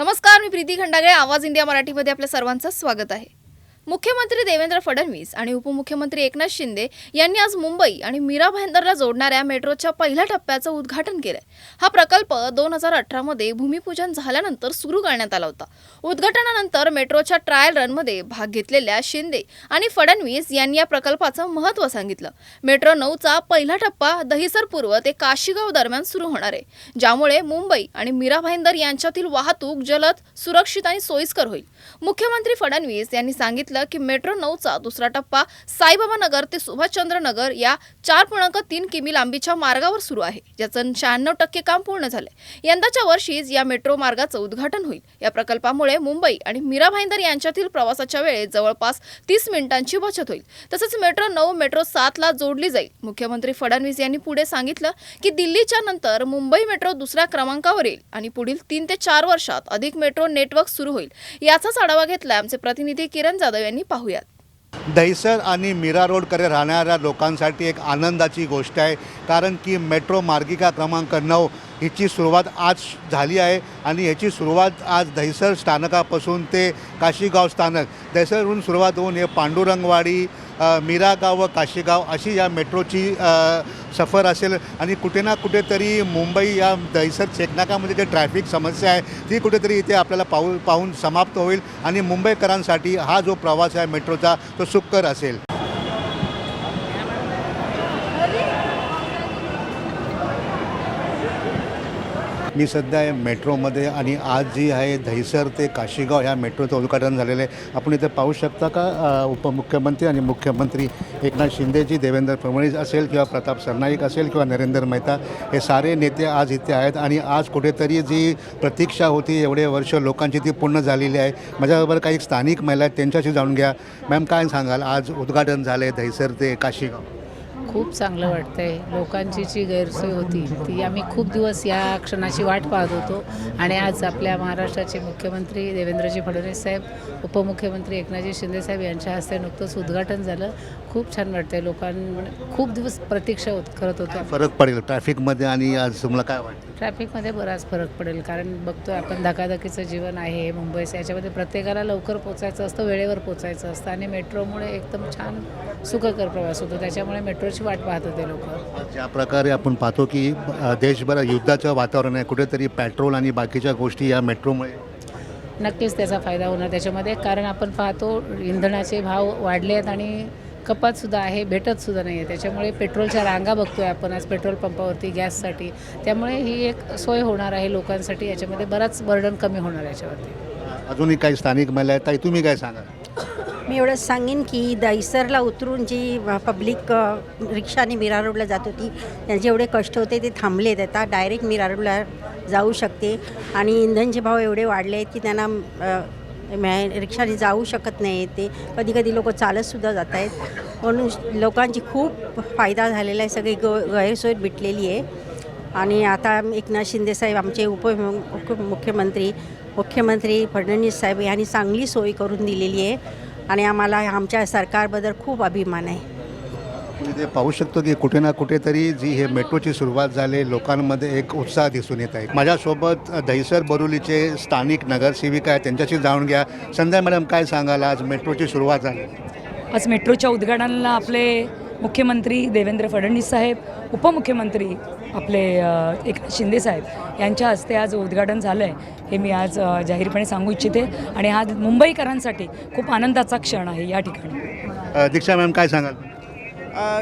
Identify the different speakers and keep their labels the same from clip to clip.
Speaker 1: नमस्कार, मी प्रीती खंडागळे. आवाज इंडिया मराठीमध्ये आपल्या सर्वांचं स्वागत आहे. मुख्यमंत्री देवेंद्र फडणवीस आणि उपमुख्यमंत्री एकनाथ शिंदे यांनी आज मुंबई आणि मीरा भाईंदरला जोडणाऱ्या मेट्रोच्या पहिल्या टप्प्याचं उद्घाटन केलंय. हा प्रकल्प 2018 मध्ये भूमिपूजन झाल्यानंतर सुरू करण्यात आला होता. उद्घाटनानंतर मेट्रोच्या ट्रायल रनमध्ये भाग घेतलेल्या शिंदे आणि फडणवीस यांनी या प्रकल्पाचं महत्त्व सांगितलं. मेट्रो 9चा पहिला टप्पा दहिसर पूर्व ते काशीगाव दरम्यान सुरू होणार आहे, ज्यामुळे मुंबई आणि मीरा भाईंदर यांच्यातील वाहतूक जलद, सुरक्षित आणि सोयीस्कर होईल. मुख्यमंत्री फडणवीस यांनी सांगितलं की मेट्रो 9चा दुसरा टप्पा साईबाबा नगर ते सुभाषचंद्र नगर या 4.3 किमी लांबीच्या मार्गावर सुरू आहे, ज्याचं 96% काम पूर्ण झालंय. यंदाच्या वर्षीच या मेट्रो मार्गाचं उद्घाटन होईल. या प्रकल्पामुळे मुंबई आणि मीरा भाईंदर यांच्यातील प्रवासाच्या वेळेत जवळपास 30 मिनिटांची बचत होईल. तसंच मेट्रो 9 मेट्रो 7ला जोडली जाईल. मुख्यमंत्री फडणवीस यांनी पुढे सांगितलं की दिल्लीच्या नंतर मुंबई मेट्रो दुसऱ्या क्रमांकावर येईल आणि पुढील 3 ते 4 वर्षात अधिक मेट्रो नेटवर्क सुरू होईल. याचाच आढावा घेतला आमचे प्रतिनिधी किरण जाधव यांनी. पाहूयात.
Speaker 2: दहिसर आणि मीरा रोडकडे राहणाऱ्या लोकांसाठी एक आनंदाची गोष्ट आहे, कारण की मेट्रो मार्गिका क्रमांक 9 हिची सुरुवात आज झाली आहे आणि याची सुरुवात आज दहिसर स्थानकापासून ते काशीगाव स्थानक, दहिसरवरून सुरुवात होऊन हे पांडुरंगवाडी, मीरागाव व काशीगाव अशी या मेट्रोची सफर असेल. आणि कुठे ना कुठेतरी मुंबई या दहिसर चेकनाकामध्ये जे ट्रॅफिक समस्या आहे ती कुठेतरी इथे आपल्याला पाहून समाप्त होईल आणि मुंबईकरांसाठी हा जो प्रवास आहे मेट्रोचा तो सुखकर असेल. मी सध्या आहे मेट्रोमध्ये आणि आज जी आहे दहिसर ते काशीगाव ह्या मेट्रोचं उद्घाटन झालेलं आहे. आपण इथे पाहू शकता का उपमुख्यमंत्री आणि मुख्यमंत्री एकनाथ शिंदेजी, देवेंद्र फडणवीस असेल किंवा प्रताप सरनाईक असेल किंवा नरेंद्र मेहता, हे सारे नेते आज इथे आहेत आणि आज कुठेतरी जी प्रतीक्षा होती एवढे वर्ष लोकांची ती पूर्ण झालेली आहे. माझ्याबरोबर काही स्थानिक महिला आहेत, त्यांच्याशी जाणून घ्या. मॅम, काय सांगाल, आज उद्घाटन झालं आहे दहिसर ते काशीगाव?
Speaker 3: खूप चांगलं वाटतं आहे. लोकांची जी गैरसोय होती ती आम्ही खूप दिवस या क्षणाची वाट पाहत होतो आणि आज आपल्या महाराष्ट्राचे मुख्यमंत्री देवेंद्रजी फडणवीस साहेब, उपमुख्यमंत्री एकनाथजी शिंदे साहेब यांच्या हस्ते नुकतंच उद्घाटन झालं. खूप छान वाटतं आहे. लोकांना खूप दिवस प्रतीक्षा करत होतो.
Speaker 2: फरक पडेल ट्रॅफिकमध्ये आणि आज तुम्हाला काय वाटतं?
Speaker 3: ट्रॅफिकमध्ये बराच फरक पडेल, कारण बघतोय आपण धकाधकीचं जीवन आहे मुंबईचं. याच्यामध्ये प्रत्येकाला लवकर पोचायचं असतं, वेळेवर पोचायचं असतं आणि मेट्रोमुळे एकदम छान सुखकर प्रवास होतो. त्याच्यामुळे मेट्रोची वाट पाहत होते लोक.
Speaker 2: ज्या प्रकारे आपण पाहतो की देशभरात युद्धाचं वातावरण आहे, कुठेतरी पेट्रोल आणि बाकीच्या गोष्टी या मेट्रोमुळे
Speaker 3: नक्कीच त्याचा फायदा होणार त्याच्यामध्ये, कारण आपण पाहतो इंधनाचे भाव वाढले आहेत आणि कपातसुद्धा आहे, भेटतसुद्धा नाही आहे. त्याच्यामुळे पेट्रोलच्या रांगा बघतोय आपण आज पेट्रोल पंपावरती गॅससाठी. त्यामुळे ही एक सोय होणार आहे लोकांसाठी. याच्यामध्ये बराच बर्डन कमी होणार याच्यावरती.
Speaker 2: अजूनही काही स्थानिक महिला आहेत, ताई तुम्ही काय सांगा?
Speaker 4: मी एवढंच सांगेन की दहिसरला उतरून जी पब्लिक रिक्षाने मीरा रोडला जात होती, त्यांचे एवढे कष्ट होते ते थांबलेत. आता डायरेक्ट मीरा रोडला जाऊ शकते आणि इंधनचे भाव एवढे वाढले आहेत की त्यांना रिक्षाने जाऊ शकत नाही. ते कधी कधी लोक चालतसुद्धा जात आहेत. म्हणून लोकांची खूप फायदा झालेला आहे. सगळी गैरसोय भेटलेली आहे. आणि आता एकनाथ शिंदे साहेब, आमचे मुख्यमंत्री फडणवीस साहेब यांनी चांगली सोय करून दिलेली आहे आणि आम्हाला आमच्या सरकारबद्दल खूप अभिमान आहे.
Speaker 2: आपण इथे पाहू शकतो की कुठे ना कुठेतरी जी हे मेट्रोची सुरुवात झाली, लोकांमध्ये एक उत्साह दिसून येत आहे. माझ्यासोबत दहिसर बोरिवलीचे स्थानिक नगरसेविका आहेत, त्यांच्याशी जाणून घ्या. संध्या मॅडम, काय सांगाल, आज मेट्रोची सुरुवात झाली?
Speaker 5: आज मेट्रोच्या उद्घाटनाला आपले मुख्यमंत्री देवेंद्र फडणवीस साहेब, उपमुख्यमंत्री आपले एकनाथ शिंदे साहेब यांच्या हस्ते आज उद्घाटन झालं आहे, हे मी आज जाहीरपणे सांगू इच्छिते. आणि हा मुंबईकरांसाठी खूप आनंदाचा क्षण आहे या ठिकाणी.
Speaker 2: दीक्षा मॅम, काय सांगाल?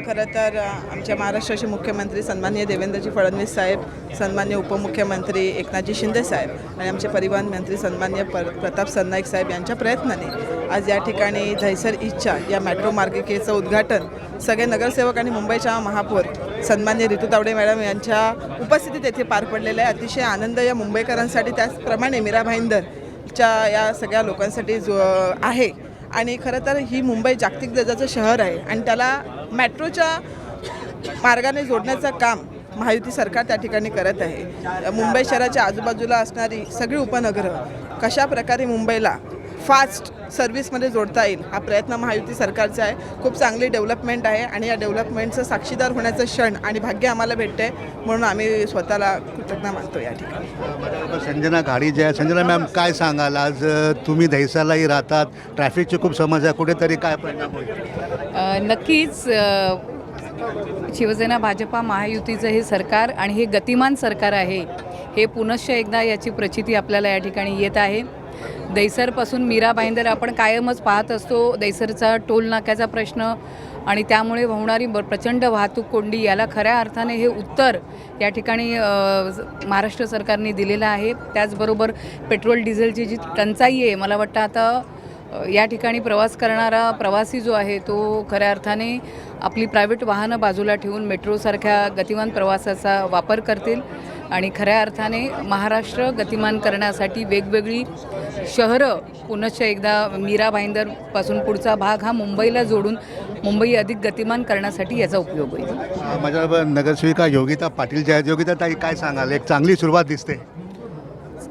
Speaker 6: खरं तर आमच्या महाराष्ट्राचे मुख्यमंत्री सन्माननीय देवेंद्रजी फडणवीस साहेब, सन्माननीय उपमुख्यमंत्री एकनाथजी शिंदे साहेब आणि आमचे परिवहन मंत्री सन्माननीय प्रताप सरनाईक साहेब यांच्या प्रयत्नाने आज या ठिकाणी दहिसर ईस्टच्या या मेट्रो मार्गिकेचं उद्घाटन सगळे नगरसेवक आणि मुंबईच्या महापौर सन्माननीय ऋतू तावडे मॅडम यांच्या उपस्थितीत येथे पार पडलेला आहे. अतिशय आनंद या मुंबईकरांसाठी, त्याचप्रमाणे मीरा भाईंदरच्या या सगळ्या लोकांसाठी जो आहे. आणि खरं तर ही मुंबई जागतिक दर्जाचं शहर आहे आणि त्याला मेट्रोच्या मार्गाने जोडण्याचं काम महायुती सरकार त्या ठिकाणी करत आहे. मुंबई शहराच्या आजूबाजूला असणारी सगळी उपनगरं कशा प्रकारे मुंबईला फास्ट सर्व्हिसमध्ये जोडता येईल हा प्रयत्न महायुती सरकारचा आहे. खूप चांगली डेव्हलपमेंट आहे आणि या डेव्हलपमेंटचं साक्षीदार होण्याचं क्षण आणि भाग्य आम्हाला भेटते म्हणून आम्ही स्वतःला कृतज्ञता मानतो या ठिकाणी.
Speaker 2: माझ्याबरोबर संजना घाडी जे आहे. संजना मॅम, काय सांगाल, आज तुम्ही दहिसरलाही राहतात, ट्रॅफिकची खूप समस्या, कुठेतरी काय परिणाम होईल?
Speaker 7: नक्कीच शिवसेना भाजपा महायुतीचं हे सरकार आणि हे गतिमान सरकार आहे हे पुनश्च एकदा याची प्रचिती आपल्याला या ठिकाणी येत आहे. दहिसरपासून मीरा भाईंदर आपण कायमच पाहत असतो. दहिसरचा टोल नाक्याचा प्रश्न आणि त्यामुळे होणारी प्रचंड वाहतूक कोंडी याला खऱ्या अर्थाने हे उत्तर या ठिकाणी महाराष्ट्र सरकारने दिलेलं आहे. त्याचबरोबर पेट्रोल डिझेलची जी टंचाई आहे, मला वाटतं आता या ठिकाणी प्रवास करणारा प्रवासी जो आहे तो खऱ्या अर्थाने आपली प्रायव्हेट वाहनं बाजूला ठेवून मेट्रोसारख्या गतिमान प्रवासाचा वापर करतील आणि खऱ्या अर्थाने महाराष्ट्र गतिमान करण्यासाठी वेगवेगळी शहरं पुनश्च एकदा मीरा भाईंदरपासून पुढचा भाग हा मुंबईला जोडून मुंबई अधिक गतिमान करण्यासाठी याचा उपयोग होईल.
Speaker 2: माझ्याबरोबर नगरसेविका योगिता पाटील जे आहेत. योगिता ताई, काय सांगाल, एक चांगली सुरुवात दिसते.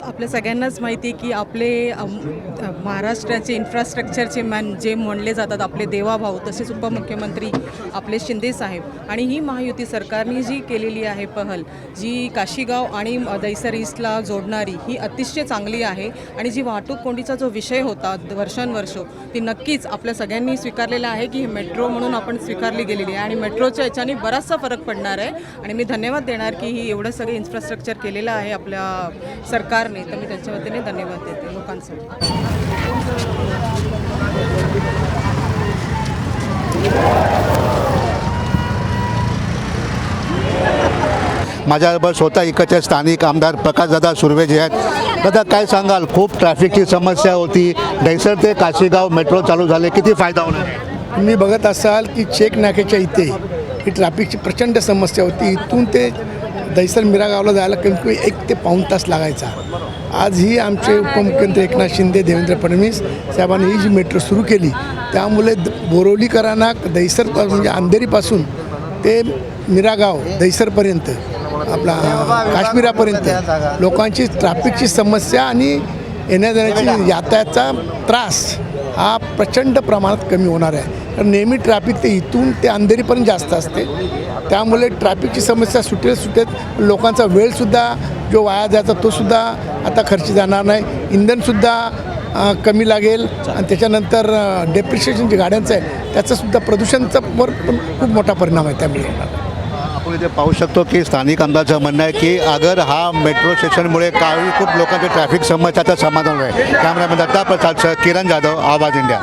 Speaker 8: आपल्या सगळ्यांनाच माहिती आहे की आपले महाराष्ट्राचे इन्फ्रास्ट्रक्चरचे मॅन जे म्हणले जातात आपले देवाभाऊ, तसेच उपमुख्यमंत्री आपले शिंदे साहेब आणि ही महायुती सरकारने जी केलेली आहे पहल, जी काशीगाव आणि दहिसर ईस्टला जोडणारी, ही अतिशय चांगली आहे. आणि जी वाहतूक कोंडीचा जो विषय होता वर्षानुवर्ष, ती नक्कीच आपल्या सगळ्यांनी स्वीकारलेला आहे की मेट्रो म्हणून आपण स्वीकारली गेलेली आहे आणि मेट्रोच्या याच्याने बराचसा फरक पडणार आहे. आणि मी धन्यवाद देणार की ही एवढं सगळं इन्फ्रास्ट्रक्चर केलेलं आहे आपल्या सरकारने, तर मी त्यांच्या वतीने धन्यवाद देते लोकांसाठी.
Speaker 2: माझ्याबरोबर स्वतः इकडचे स्थानिक आमदार प्रकाशदादा सुर्वे जे आहेत. दादा, काय सांगाल, खूप ट्रॅफिकची समस्या होती, दहिसर ते काशीगाव मेट्रो चालू झाले, किती फायदा होणार आहे?
Speaker 9: तुम्ही बघत असाल की चेक नाक्याच्या इथे ही ट्रॅफिकची प्रचंड समस्या होती. इथून ते दहिसर मीरा गावला जायला कमी कमी 1 ते पाऊण तास लागायचा. आज ही आमचे उपमुख्यमंत्री एकनाथ शिंदे, देवेंद्र फडणवीस साहेबांनी ही जी मेट्रो सुरू केली, त्यामुळे बोरिवलीकरांना दहिसर म्हणजे अंधेरीपासून ते मीरागाव दहिसरपर्यंत आपला काश्मीरापर्यंत लोकांची ट्रॅफिकची समस्या आणि येण्या जाण्याची यातायातचा त्रास हा प्रचंड प्रमाणात कमी होणार आहे. कारण नेहमी ट्रॅफिक ते इथून ते अंधेरीपर्यंत जास्त असते, त्यामुळे ट्रॅफिकची समस्या सुटेत लोकांचा वेळसुद्धा जो वाया जायचा तोसुद्धा आता खर्च जाणार नाही. इंधनसुद्धा कमी लागेल आणि त्याच्यानंतर डेप्रिशिएशन जे गाड्यांचं आहे त्याचंसुद्धा प्रदूषणाचा वर पण खूप मोठा परिणाम आहे त्यामुळे.
Speaker 2: आपण इथे पाहू शकतो की स्थानिक आमदारचं म्हणणं आहे की अगर हा मेट्रो स्टेशनमुळे काही खूप लोकांचे ट्रॅफिक समस्याचं समाधान आहे. कॅमेरामॅन दत्ता प्रसाद सह किरण जाधव, आवाज इंडिया.